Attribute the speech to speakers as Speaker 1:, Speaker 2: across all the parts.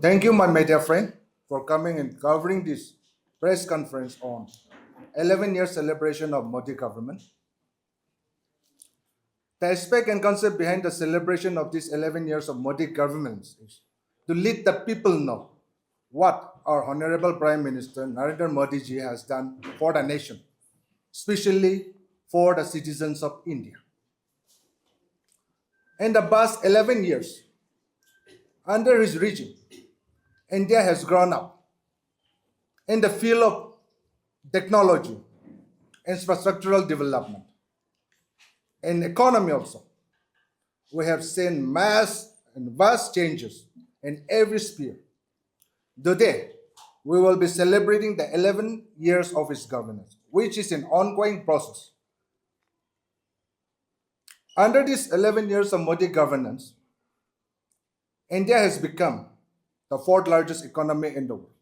Speaker 1: Thank you, my dear friend, for coming and covering this press conference on 11-year celebration of Modi government. The aspect and concept behind the celebration of these 11 years of Modi government is to let the people know what our Honorable Prime Minister Narendra Modi-ji has done for the nation, especially for the citizens of India. In the past 11 years, under his regime, India has grown up in the field of technology, infrastructural development, and economy also. We have seen mass and vast changes in every sphere. Today, we will be celebrating the 11 years of his governance, which is an ongoing process. Under these 11 years of Modi governance, India has become the fourth largest economy in the world.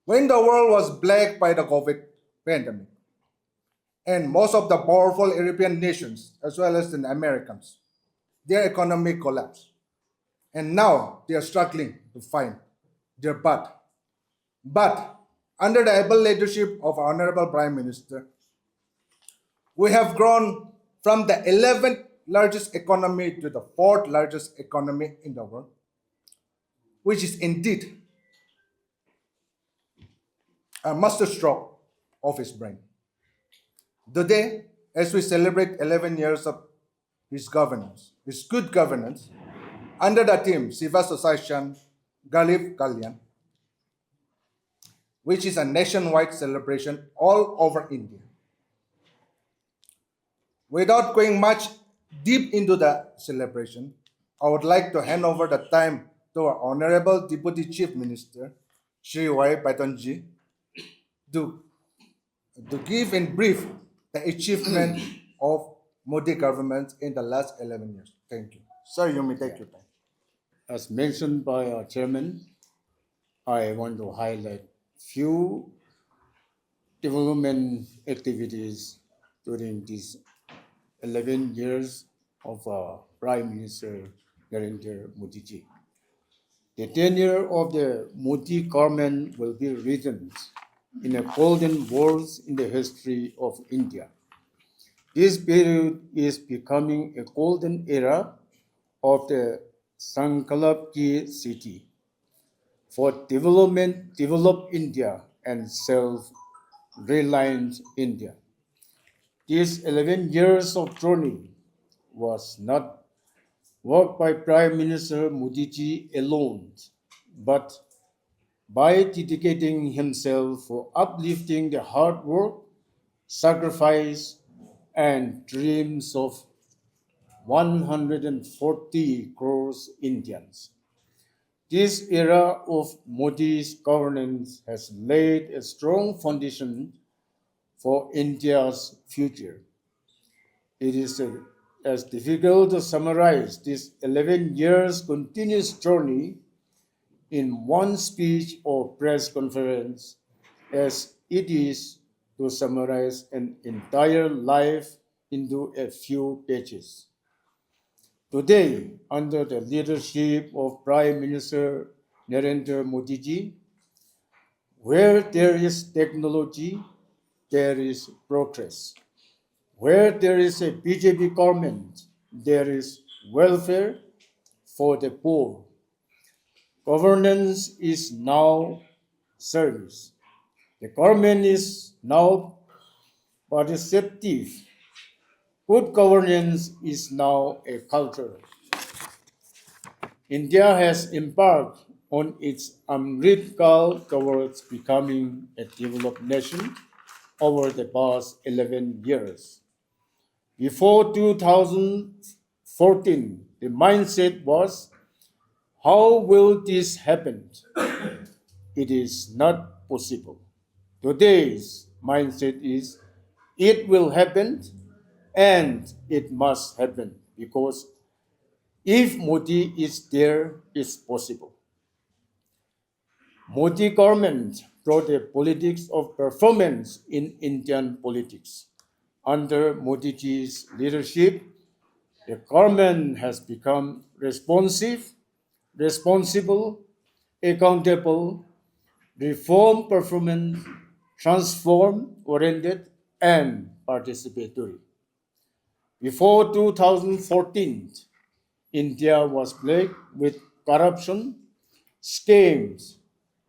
Speaker 1: When the world was plagued by the COVID pandemic, and most of the powerful European nations, as well as the Americans, their economy collapsed. And now they are struggling to find their path. But under the able leadership of our Honorable Prime Minister, we have grown from the 11th largest economy to the fourth largest economy in the world, which is indeed a masterstroke of his brain. Today, as we celebrate 11 years of his governance, his good governance, under the theme Siva Society Garib Kalyan, which is a nationwide celebration all over India. Without going much deep into the celebration, I would like to hand over the time to our Honorable Deputy Chief Minister, Shri Y. Pattonji, to give in brief the achievement of Modi government in the last 11 years. Thank you. Sir, you may take your time.
Speaker 2: As mentioned by our chairman, I want to highlight few development activities during these 11 years of Prime Minister Narendra Modi-ji. The tenure of the Modi government will be written in a golden words in the history of India. This period is becoming a golden era of the Sankalp Ki Siddhi for developed India and self-reliant India. These 11 years of journey was not work by Prime Minister Modi-ji alone, but by dedicating himself for uplifting the hard work, sacrifice, and dreams of 140 crores Indians. This era of Modi's governance has laid a strong foundation for India's future. It is as difficult to summarize this 11 years continuous journey in one speech or press conference as it is to summarize an entire life into a few pages. Today, under the leadership of Prime Minister Narendra Modi-ji, where there is technology, there is progress. Where there is a BJP government, there is welfare for the poor. Governance is now service. The government is now participative. Good governance is now a culture. India has embarked on its Amrit Kal towards becoming a developed nation over the past 11 years. Before 2014, the mindset was, how will this happen? It is not possible. Today's mindset is, it will happen and it must happen because if Modi is there, it's possible. Modi government brought a politics of performance in Indian politics. Under Modi's leadership, the government has become responsive, responsible, accountable, reform performance, transform oriented, and participatory. Before 2014, India was plagued with corruption, schemes,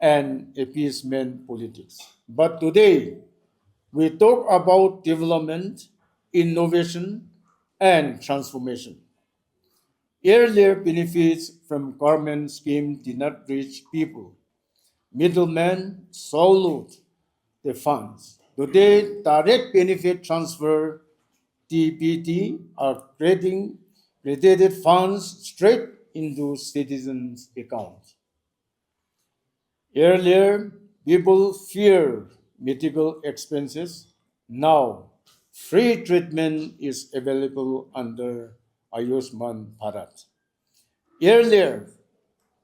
Speaker 2: and appeasement politics. But today, we talk about development, innovation, and transformation. Earlier benefits from government schemes did not reach people. Middlemen swallowed the funds. Today, direct benefit transfer (DBT) are credited funds straight into citizens' accounts. Earlier, people feared medical expenses. Now, free treatment is available under Ayushman Bharat. Earlier,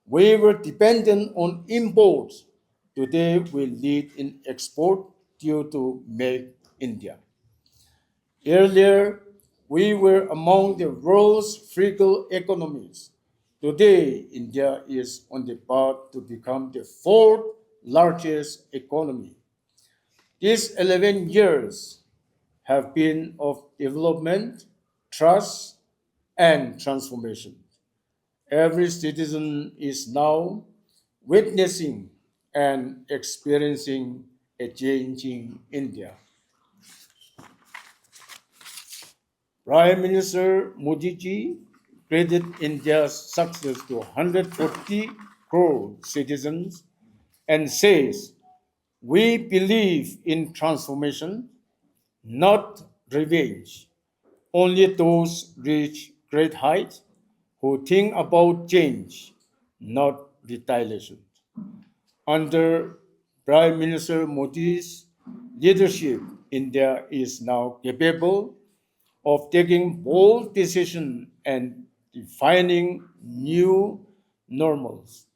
Speaker 2: we were dependent on imports. Today, we lead in export due to Make India. Earlier, we were among the world's frugal economies. Today, India is on the path to become the fourth largest economy. These 11 years have been of development, trust, and transformation. Every citizen is now witnessing and experiencing a changing India. Prime Minister Modi-ji credited India's success to 140 crore citizens and says, "We believe in transformation, not revenge. Only those reach great heights who think about change, not retaliation." Under Prime Minister Modi's leadership, India is now capable of taking bold decisions and defining new normals,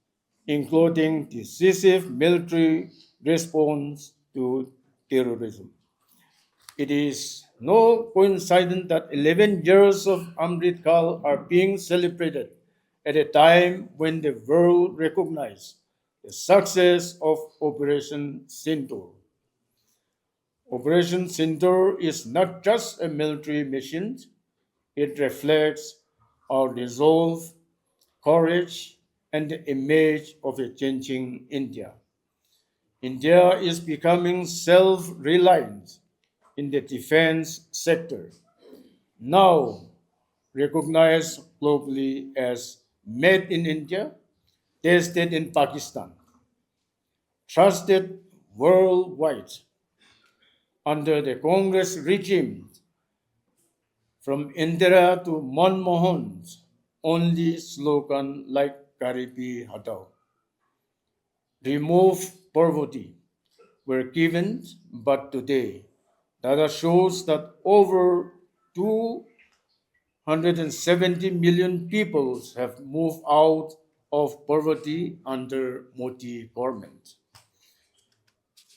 Speaker 2: including decisive military response to terrorism. It is no coincidence that 11 years of Amrit Kal are being celebrated at a time when the world recognizes the success of Operation Sindoor. Operation Sindoor is not just a military mission, it reflects our resolve, courage, and the image of a changing India. India is becoming self reliant in the defense sector, now recognized globally as Made in India, tested in Pakistan, trusted worldwide. Under the Congress regime, from Indira to Manmohan's only slogan like Garibi Hatao, remove poverty, were given, but today data shows that over 270 million people have moved out of poverty under Modi government.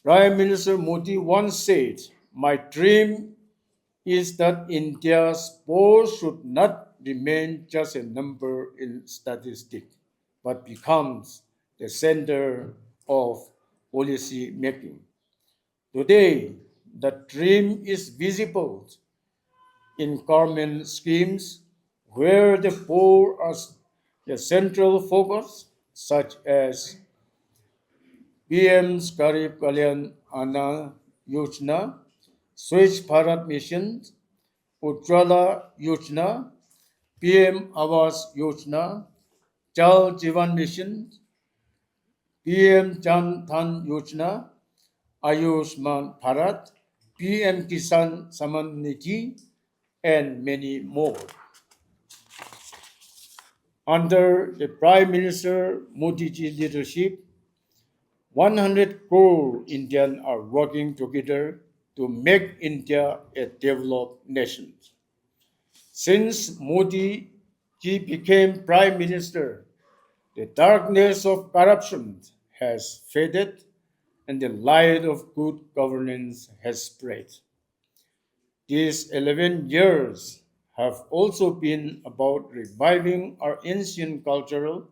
Speaker 2: Prime Minister Modi once said, "My dream is that India's poor should not remain just a number in statistics, but becomes the center of policy making." Today, the dream is visible in government schemes where the poor are the central focus, such as PM's Garib Kalyan Anna Yojana, Swachh Bharat Mission, Ujjwala Yojana, PM Awas Yojana, Jal Jeevan Mission, PM Jan Dhan Yojana, Ayushman Bharat, PM Kisan Samman Nidhi, and many more. Under the Prime Minister Modi's leadership, 100 crore Indians are working together to make India a developed nation. Since Modi ji became Prime Minister, the darkness of corruption has faded and the light of good governance has spread. These 11 years have also been about reviving our ancient cultural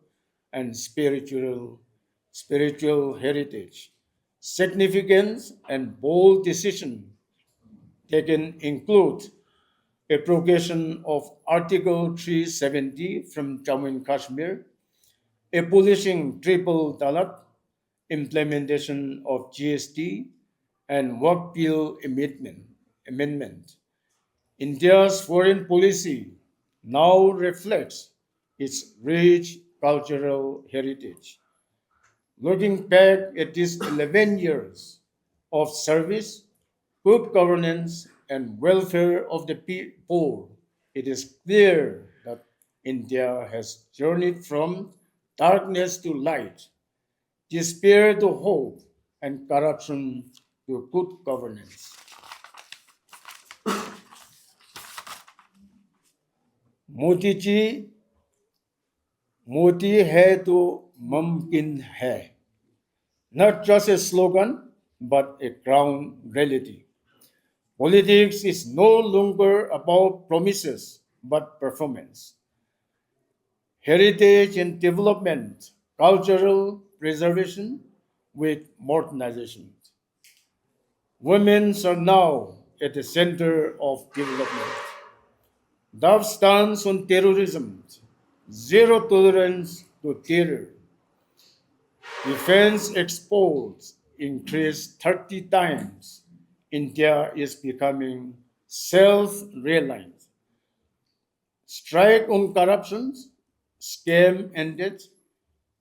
Speaker 2: and spiritual heritage. Significance and bold decision taken include abrogation of Article 370 from Jammu and Kashmir, abolishing triple talaq, implementation of GST, and work bill amendment. India's foreign policy now reflects its rich cultural heritage. Looking back at these 11 years of service, good governance, and welfare of the poor, it is clear that India has journeyed from darkness to light, despair to hope, and corruption to good governance. Modi ji Modi है तो मुमकिन है, not just a slogan, but a ground reality. Politics is no longer about promises, but performance. Heritage and development, cultural preservation with modernization. Women are now at the center of development. The stance on terrorism, zero tolerance to terror. Defense exports increased 30 times. India is becoming self-reliant. Strike on corruption, scam ended,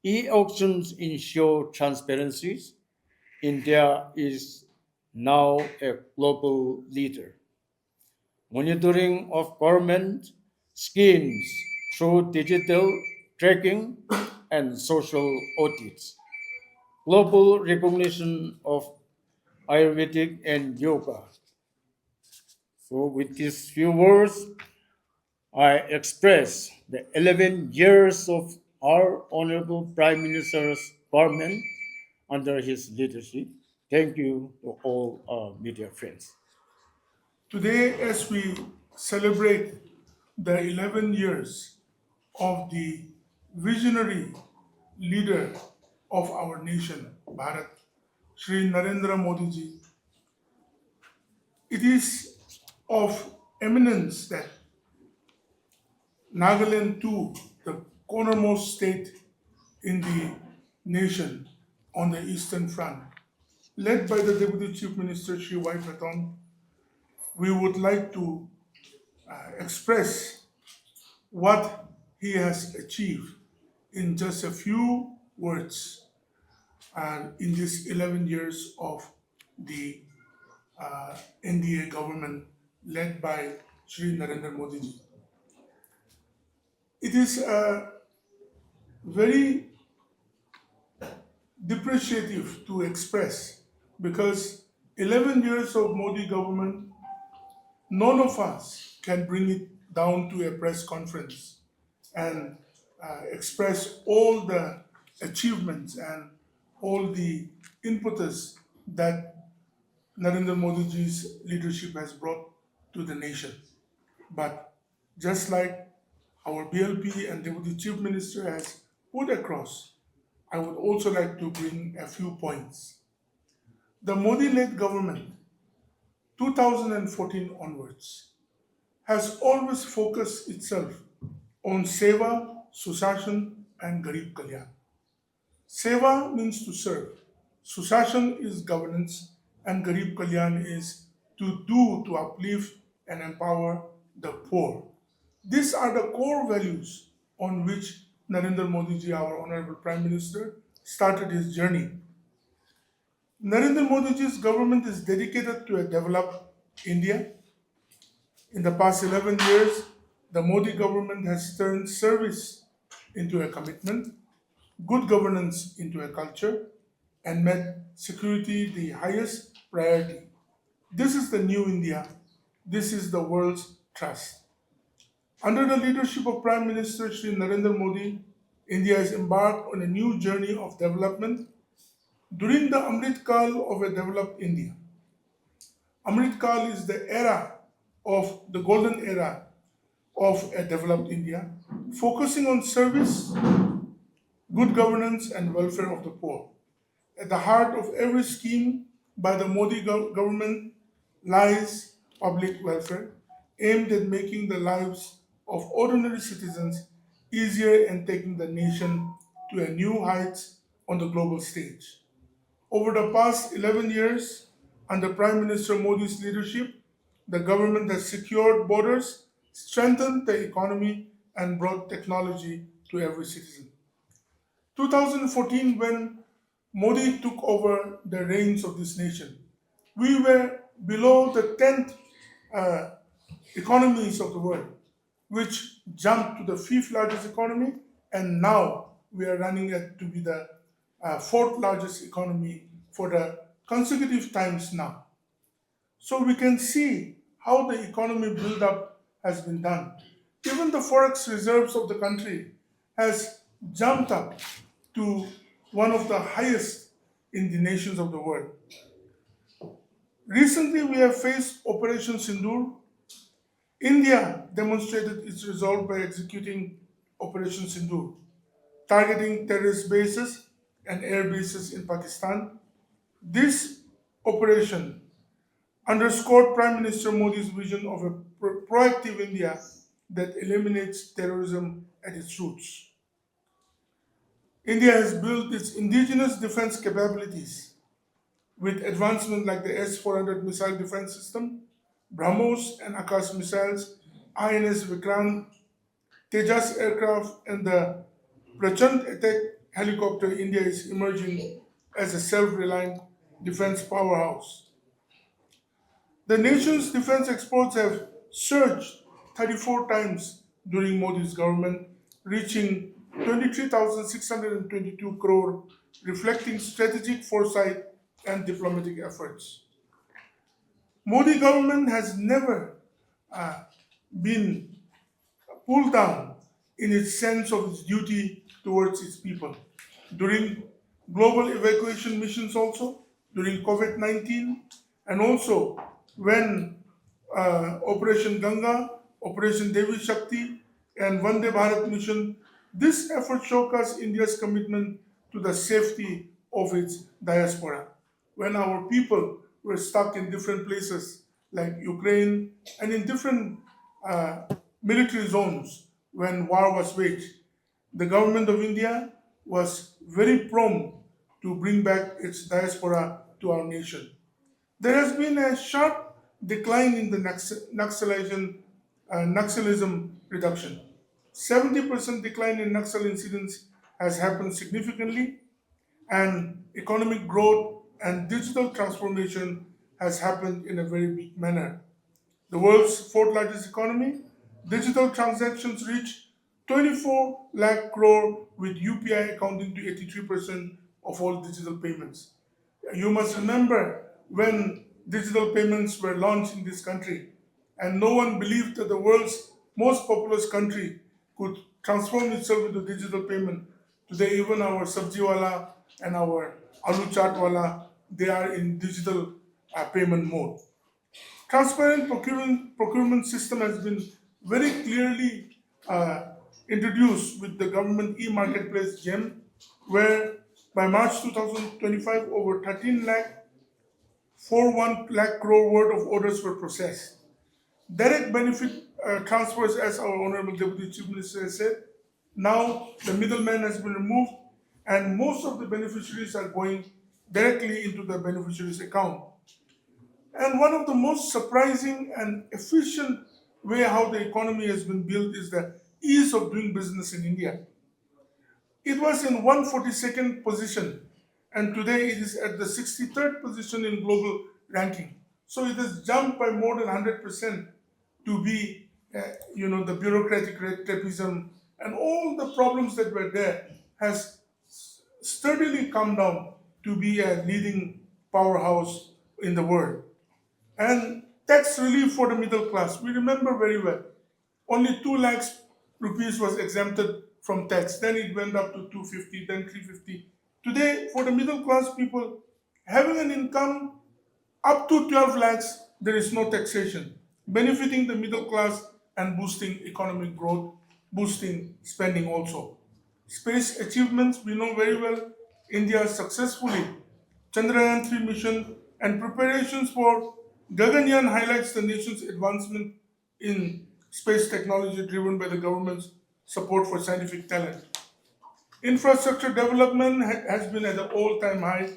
Speaker 2: e-auctions ensure transparency. India is now a global leader. Monitoring of government schemes through digital tracking and social audits. Global recognition of Ayurvedic and yoga. So, with these few words, I express the 11 years of our Honorable Prime Minister's government under his leadership. Thank you to all our media friends.
Speaker 3: Today, as we celebrate the 11 years of the visionary leader of our nation, Bharat, Shri Narendra Modi ji, it is of eminence that Nagaland, too, the cornermost state in the nation on the Eastern Front, led by the Deputy Chief Minister Shri Y. Patton, we would like to express what he has achieved in just a few words in these 11 years of the NDA government led by Shri Narendra Modi ji. It is very depreciative to express because 11 years of Modi government, none of us can bring it down to a press conference and express all the achievements and all the impetus that Narendra Modi ji's leadership has brought to the nation. But just like our BLP and Deputy Chief Minister has put across, I would also like to bring a few points. The Modi-led government, 2014 onwards, has always focused itself on Seva, Susashan, and Garib Kalyan. Seva means to serve, Susashan is governance, and Garib Kalyan is to do, to uplift and empower the poor. These are the core values on which Narendra Modi ji, our Honorable Prime Minister, started his journey. Narendra Modi ji's government is dedicated to a developed India. In the past 11 years, the Modi government has turned service into a commitment, good governance into a culture, and made security the highest priority. This is the new India. This is the world's trust. Under the leadership of Prime Minister Shri Narendra Modi, India has embarked on a new journey of development during the Amrit Kal of a developed India. Amrit Kal is the era of the golden era of a developed India, focusing on service, good governance, and welfare of the poor. At the heart of every scheme by the Modi government lies public welfare, aimed at making the lives of ordinary citizens easier and taking the nation to a new heights on the global stage. Over the past 11 years, under Prime Minister Modi's leadership, the government has secured borders, strengthened the economy, and brought technology to every citizen. 2014, when Modi took over the reins of this nation, we were below the 10th uh, economies of the world, which jumped to the fifth largest economy, and now we are running it to be the fourth largest economy for the consecutive times now. So we can see how the economy build-up has been done. Even the forex reserves of the country has jumped up to one of the highest in the nations of the world. Recently, we have faced Operation Sindoor. India demonstrated its resolve by executing Operation Sindoor, targeting terrorist bases and air bases in Pakistan. This operation underscored Prime Minister Modi's vision of a proactive India that eliminates terrorism at its roots. India has built its indigenous defense capabilities with advancements like the S-400 missile defense system, BrahMos and Akash missiles, INS Vikrant, Tejas aircraft, and the Prachand attack helicopter. India is emerging as a self-reliant defense powerhouse. The nation's defense exports have surged 34 times during Modi's government, reaching 23,622 crore, reflecting strategic foresight and diplomatic efforts. Modi government has never been pulled down in its sense of its duty towards its people. During global evacuation missions also, during COVID-19, and also when Operation Ganga, Operation Devi Shakti, and Vande Bharat mission, this effort showcased India's commitment to the safety of its diaspora. When our people were stuck in different places like Ukraine and in different military zones when war was waged, the government of India was very prompt to bring back its diaspora to our nation. There has been a sharp decline in the Naxalism reduction. 70% decline in Naxal incidents has happened significantly, and economic growth and digital transformation has happened in a very big manner. The world's fourth largest economy, digital transactions reach 24 lakh crore, with UPI accounting to 83% of all digital payments. You must remember when digital payments were launched in this country, and no one believed that the world's most populous country could transform itself into digital payment. Today, even our sabjiwala and our aloo chaat wala, they are in digital payment mode. Transparent procurement system has been very clearly introduced with the government e-marketplace GEM, where by March 2025, over 13 lakh 41 lakh crore worth of orders were processed. Direct benefit transfers, as our Honorable Deputy Chief Minister has said, now the middleman has been removed and most of the beneficiaries are going directly into the beneficiaries' account. And one of the most surprising and efficient way how the economy has been built is the ease of doing business in India. It was in 142nd position, and today it is at the 63rd position in global ranking. So it has jumped by more than 100% to be, the bureaucratic red tapeism and all the problems that were there has sturdily come down to be a leading powerhouse in the world. And tax relief for the middle class, we remember very well. Only 2 lakhs rupees was exempted from tax. Then it went up to 250, then 350. Today, for the middle class people, having an income up to 12 lakhs, there is no taxation, benefiting the middle class and boosting economic growth, boosting spending also. Space achievements, we know very well India successfully Chandrayaan 3 mission and preparations for Gaganyaan highlights the nation's advancement in space technology driven by the government's support for scientific talent. Infrastructure development has been at an all-time high.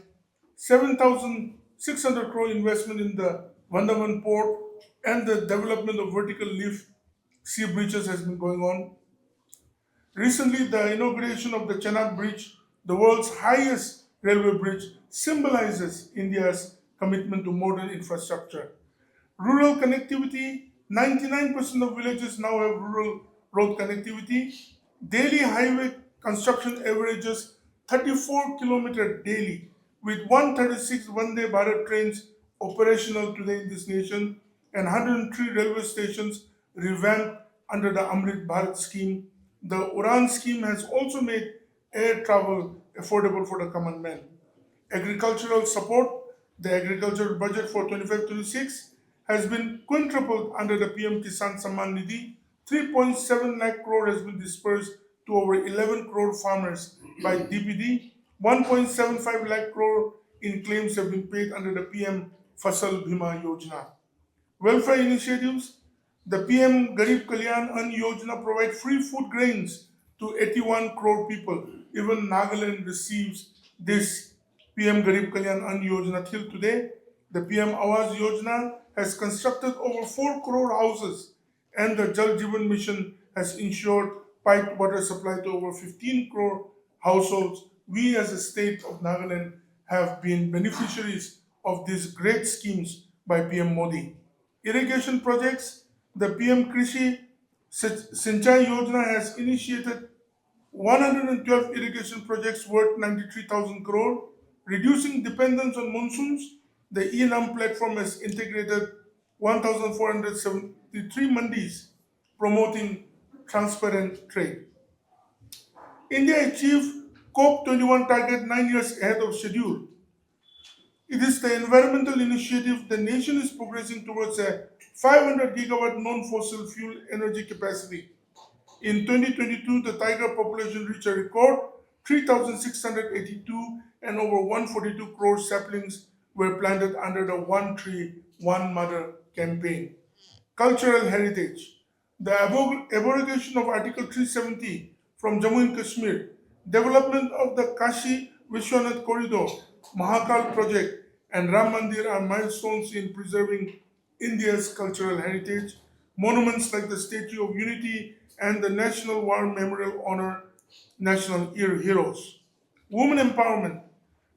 Speaker 3: 7,600 crore investment in the Vandaman port and the development of vertical lift sea bridges has been going on. Recently, the inauguration of the Chenab Bridge, the world's highest railway bridge, symbolizes India's commitment to modern infrastructure. Rural connectivity 99% of villages now have rural road connectivity. Daily highway construction averages 34 kilometers daily, with 136 Vande Bharat trains operational today in this nation and 103 railway stations revamped under the Amrit Bharat scheme. The Uran scheme has also made air travel affordable for the common man. Agricultural support, the agricultural budget for 25-26 has been quintupled under the PM Kisan Samman Nidhi. 3.7 lakh crore has been dispersed to over 11 crore farmers by DPD. 1.75 lakh crore in claims have been paid under the PM Fasal Bhima Yojana. Welfare initiatives, the PM Garib Kalyan Ann Yojana provide free food grains to 81 crore people. Even Nagaland receives this PM Garib Kalyan Ann Yojana till today. The PM Awas Yojana has constructed over 4 crore houses and the Jal Jeevan Mission has ensured piped water supply to over 15 crore households. We as a state of Nagaland have been beneficiaries of these great schemes by PM Modi. Irrigation projects, the PM Krishi Sinchai Yojana has initiated 112 irrigation projects worth 93,000 crore, reducing dependence on monsoons. The ENAM platform has integrated 1,473 mandis, promoting transparent trade. India achieved COP21 target 9 years ahead of schedule. It is the environmental initiative the nation is progressing towards a 500 gigawatt non-fossil fuel energy capacity. In 2022, the tiger population reached a record 3,682 and over 142 crore saplings were planted under the One Tree, One Mother campaign. Cultural heritage. The abrogation of Article 370 from Jammu and Kashmir, development of the Kashi Vishwanath Corridor, Mahakal project, and Ram Mandir are milestones in preserving India's cultural heritage. Monuments like the Statue of Unity and the National War Memorial honor national heroes. Women empowerment.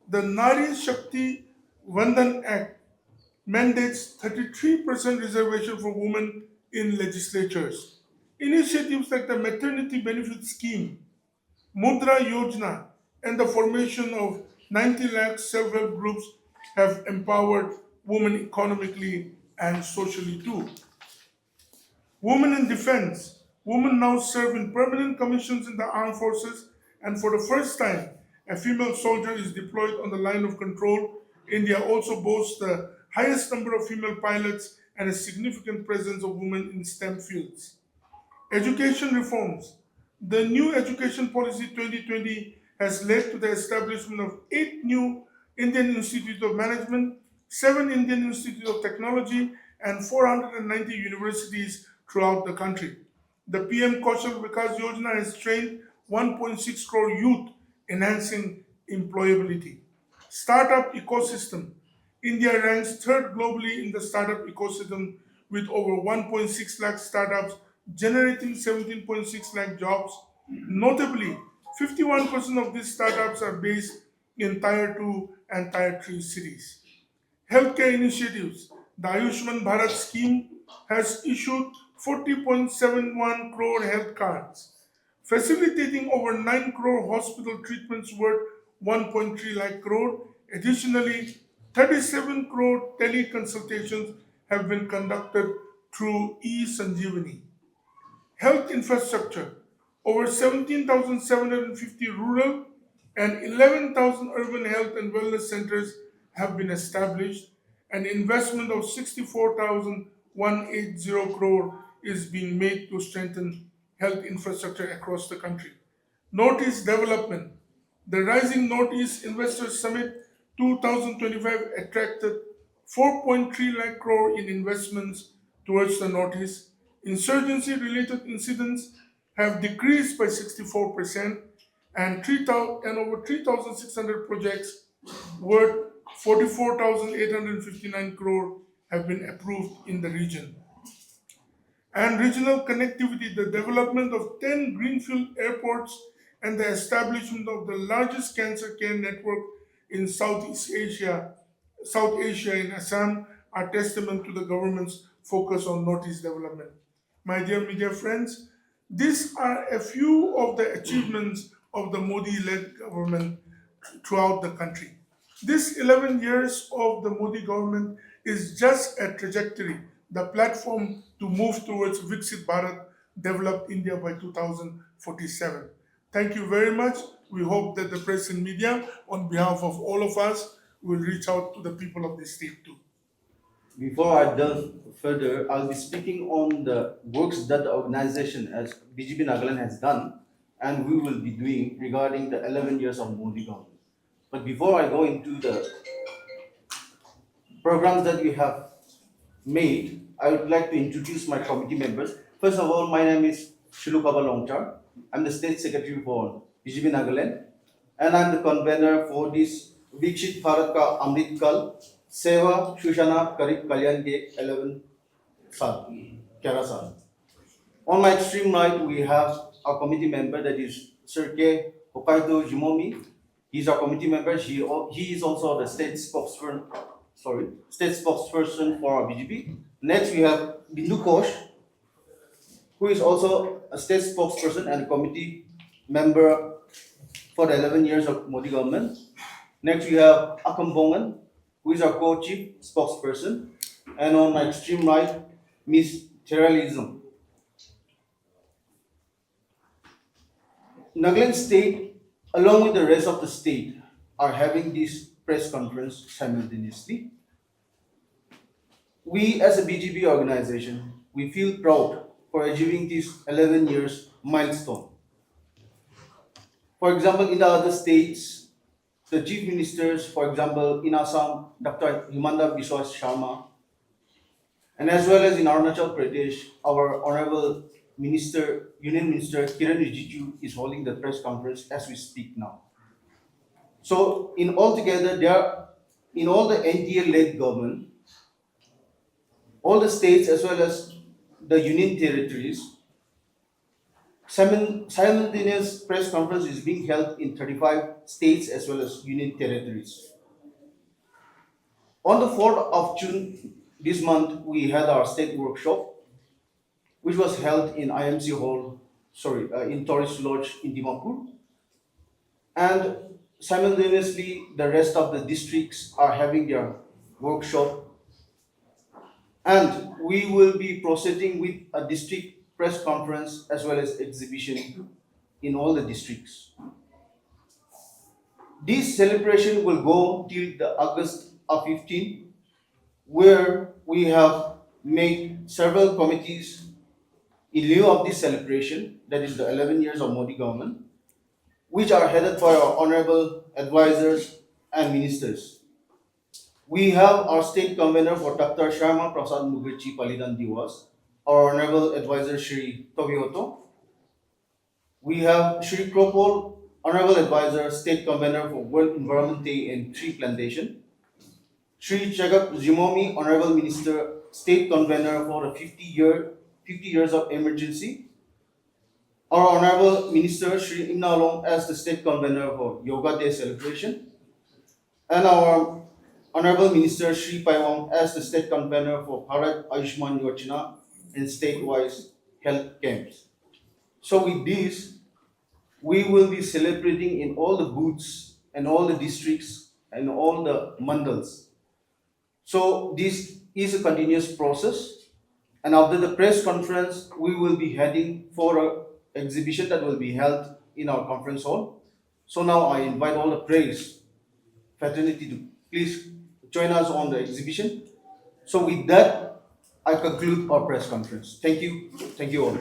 Speaker 3: The Nari Shakti Vandan Act mandates 33% reservation for women in legislatures. Initiatives like the maternity benefit scheme, Mudra Yojana, and the formation of 90 lakh self-help groups have empowered women economically and socially too. Women in defense. Women now serve in permanent commissions in the armed forces, and for the first time, a female soldier is deployed on the line of control. India also boasts the highest number of female pilots and a significant presence of women in STEM fields. Education reforms. The new education policy 2020 has led to the establishment of 8 new Indian Institutes of Management, 7 Indian Institutes of Technology, and 490 universities throughout the country. The PM Kaushal Vikas Yojana has trained 1.6 crore youth, enhancing employability. Startup ecosystem. India ranks third globally in the startup ecosystem with over 1.6 lakh startups generating 17.6 lakh jobs. Notably, 51% of these startups are based in Tier 2 and Tier 3 cities. Healthcare initiatives. The Ayushman Bharat scheme has issued 40.71 crore health cards, facilitating over 9 crore hospital treatments worth 1.3 lakh crore. Additionally, 37 crore teleconsultations have been conducted through e-Sanjeevani. Health infrastructure. Over 17,750 rural and 11,000 urban health and wellness centers have been established. An investment of 64,180 crore is being made to strengthen health infrastructure across the country. Northeast Development. The Rising Northeast Investors Summit 2025 attracted 4.3 lakh crore in investments towards the Northeast. Insurgency related incidents have decreased by 64%, and over 3,600 projects worth 44,859 crore have been approved in the region. And regional connectivity, the development of 10 greenfield airports and the establishment of the largest cancer care network in South Asia in Assam are testament to the government's focus on Northeast development. My dear media friends, these are a few of the achievements of the Modi-led government throughout the country. This 11 years of the Modi government is just a trajectory, the platform to move towards Viksit Bharat, developed India by 2047. Thank you very much. We hope that the press and media, on behalf of all of us, will reach out to the people of the state too.
Speaker 4: Before I delve further, I'll be speaking on the works that the organization as BGP Nagaland has done and we will be doing regarding the 11 years of Modi government. But before I go into the programs that we have made, I would like to introduce my committee members. First of all, my name is Shilukaba Longchar. I'm the State Secretary for BGP Nagaland, and I'm the convener for this Viksit Bharat Ka Amrit Kal Seva Shushana Karib Kalyan Ke 11 Sal, 11 Sal. On my extreme right, we have our committee member, that is Sir K. Hokkaido Jimomi. He's our committee member. He is also the state spokesperson for our BGP. Next, we have Bindu Kosh, who is also a state spokesperson and a committee member for the 11 years of Modi government. Next, we have Akam Bongan, who is our co-chief spokesperson. And on my extreme right, Ms. Terralism. Nagaland State, along with the rest of the state, are having this press conference simultaneously. We as a BGP organization, we feel proud for achieving this 11 years milestone. For example, in the other states, the chief ministers, for example, in Assam, Dr. Himanta Biswa Sharma, and as well as in Arunachal Pradesh, our Honorable Minister, Union Minister Kiran Rijiju is holding the press conference as we speak now. So, in all together, in all the NDA-led government, all the states as well as the union territories, simultaneous press conference is being held in 35 states as well as union territories. On the 4th of June this month, we had our state workshop, which was held in IMC Hall, in Tourist Lodge in Dimapur. And simultaneously, the rest of the districts are having their workshop. And we will be proceeding with a district press conference as well as exhibition in all the districts. This celebration will go till the August of 15, where we have made several committees in lieu of this celebration, that is the 11 years of Modi government, which are headed by our honorable advisors and ministers. We have our state convener for Dr. Sharma Prasad Mukherjee Palidan Diwas, our honorable advisor Shri Tobioto. We Shri Shri Kropol, honorable advisor, state convener for World Environment Day and Tree Plantation. Shri Chagap Jimomi, honorable minister, state convener for the 50 years of emergency. Our honorable minister Shri Imnalong as the state convener for Yoga Day celebration. And our honorable minister Shri Paiwang as the state convener for Bharat Ayushman Yojana and state-wise health camps. So with this, we will be celebrating in all the booths and all the districts and all the mandals. So this is a continuous process, and after the press conference, we will be heading for an exhibition that will be held in our conference hall. So now I invite all the press fraternity to please join us on the exhibition. So with that, I conclude our press conference. Thank you. Thank you all.